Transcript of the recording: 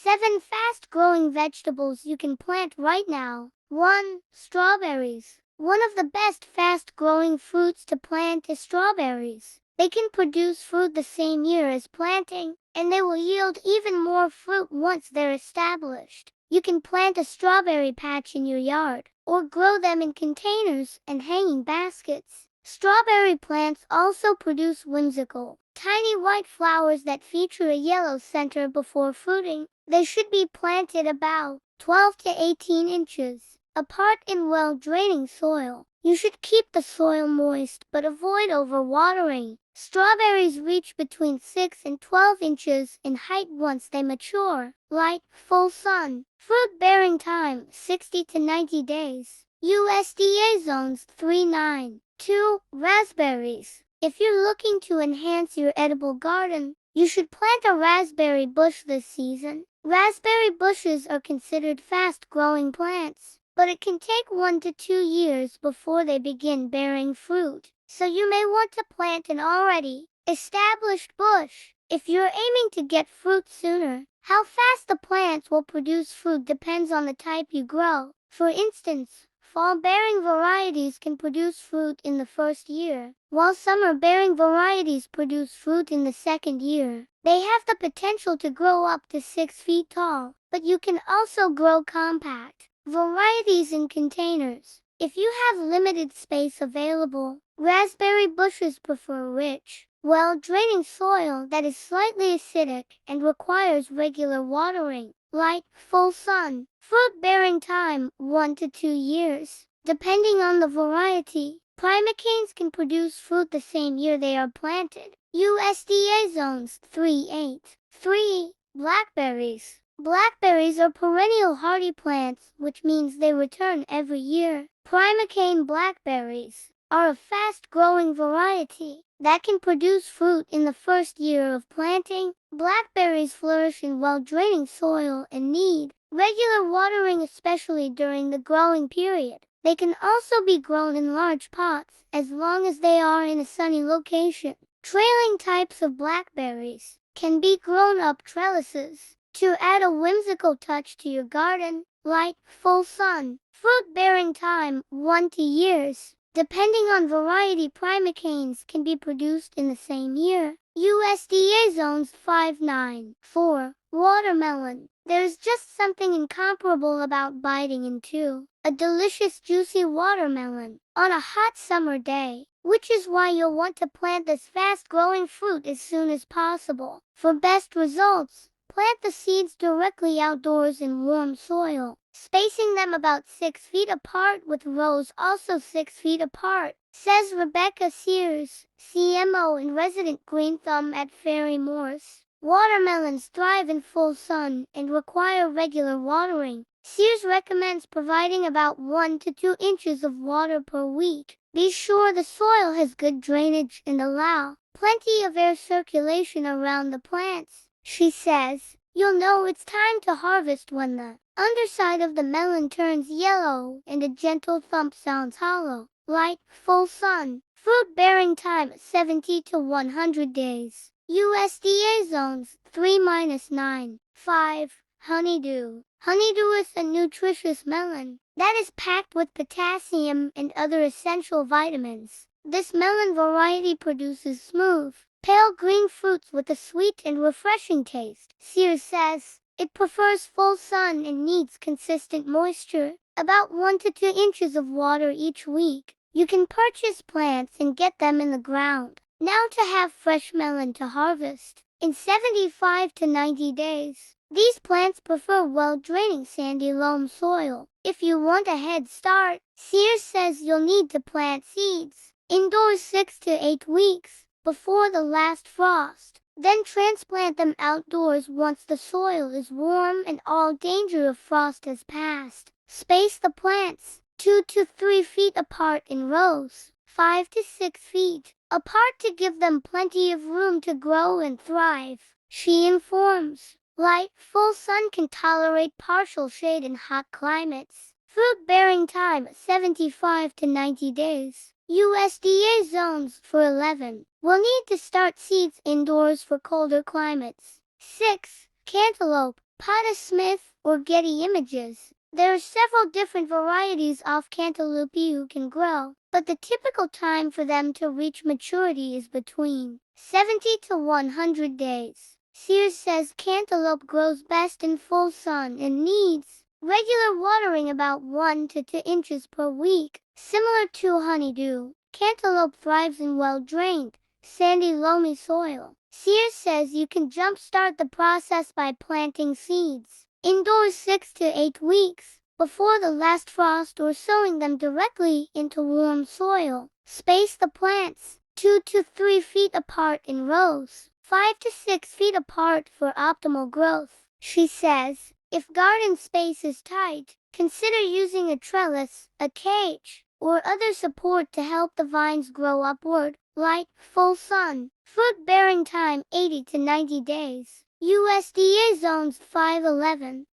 7 fast-growing vegetables you can plant right now. 1. Strawberries. One of the best fast-growing fruits to plant is strawberries. They can produce fruit the same year as planting, and they will yield even more fruit once they're established. You can plant a strawberry patch in your yard, or grow them in containers and hanging baskets. Strawberry plants also produce whimsical, tiny white flowers that feature a yellow center before fruiting. They should be planted about 12 to 18 inches apart in well-draining soil. You should keep the soil moist but avoid overwatering. Strawberries reach between 6 and 12 inches in height once they mature. Light, full sun. Fruit-bearing time 60 to 90 days. USDA zones 3-9. 2. Raspberries. If you're looking to enhance your edible garden, you should plant a raspberry bush this season. Raspberry bushes are considered fast-growing plants, but it can take 1 to 2 years before they begin bearing fruit, so you may want to plant an already established bush. If you're aiming to get fruit sooner, how fast the plants will produce fruit depends on the type you grow. For instance, fall-bearing varieties can produce fruit in the first year, while summer-bearing varieties produce fruit in the second year. They have the potential to grow up to 6 feet tall, but you can also grow compact varieties in containers. If you have limited space available, raspberry bushes prefer rich, well-draining soil that is slightly acidic and requires regular watering. Light, full sun. Fruit-bearing time 1 to 2 years. Depending on the variety, primocanes can produce fruit the same year they are planted. USDA zones 3-8. 3. Blackberries. Blackberries are perennial hardy plants, which means they return every year. Primocane blackberries are a fast-growing variety that can produce fruit in the first year of planting. Blackberries flourish in well-draining soil and need regular watering, especially during the growing period. They can also be grown in large pots as long as they are in a sunny location. Trailing types of blackberries can be grown up trellises to add a whimsical touch to your garden. Light, full sun. Fruit-bearing time 1 to 2 years. Depending on variety, primocanes can be produced in the same year. USDA zones 5-9. 4. Watermelon. There's just something incomparable about biting into a delicious juicy watermelon on a hot summer day, which is why you'll want to plant this fast-growing fruit as soon as possible. For best results, plant the seeds directly outdoors in warm soil, spacing them about 6 feet apart with rows also 6 feet apart, says Rebecca Sears, CMO and resident green thumb at Ferry Morse. Watermelons thrive in full sun and require regular watering. Sears recommends providing about 1 to 2 inches of water per week. Be sure the soil has good drainage and allow plenty of air circulation around the plants. She says, you'll know it's time to harvest when the underside of the melon turns yellow and a gentle thump sounds hollow. Light, full sun. Fruit-bearing time 70 to 100 days. USDA zones 3-9. 5. Honeydew. Honeydew is a nutritious melon that is packed with potassium and other essential vitamins. This melon variety produces smooth, pale green fruits with a sweet and refreshing taste. Sears says it prefers full sun and needs consistent moisture, about 1 to 2 inches of water each week. You can purchase plants and get them in the ground now to have fresh melon to harvest in 75 to 90 days. These plants prefer well-draining sandy loam soil. If you want a head start, Sears says you'll need to plant seeds indoors 6 to 8 weeks before the last frost. Then transplant them outdoors once the soil is warm and all danger of frost has passed. Space the plants 2 to 3 feet apart in rows, 5 to 6 feet apart to give them plenty of room to grow and thrive. She informs, light, full sun can tolerate partial shade in hot climates. Fruit-bearing time 75 to 90 days. USDA zones for 11. Will need to start seeds indoors for colder climates. 6. Cantaloupe. Potta Smith or Getty Images. There are several different varieties of cantaloupe you can grow, but the typical time for them to reach maturity is between 70 to 100 days. Sears says cantaloupe grows best in full sun and needs regular watering about 1 to 2 inches per week. Similar to honeydew, cantaloupe thrives in well-drained, sandy loamy soil. Sears says you can jumpstart the process by planting seeds indoors 6 to 8 weeks before the last frost or sowing them directly into warm soil. Space the plants 2 to 3 feet apart in rows, 5 to 6 feet apart for optimal growth. She says, if garden space is tight, consider using a trellis, a cage, or other support to help the vines grow upward. Light, full sun. Fruit bearing time 80 to 90 days. USDA zones 511.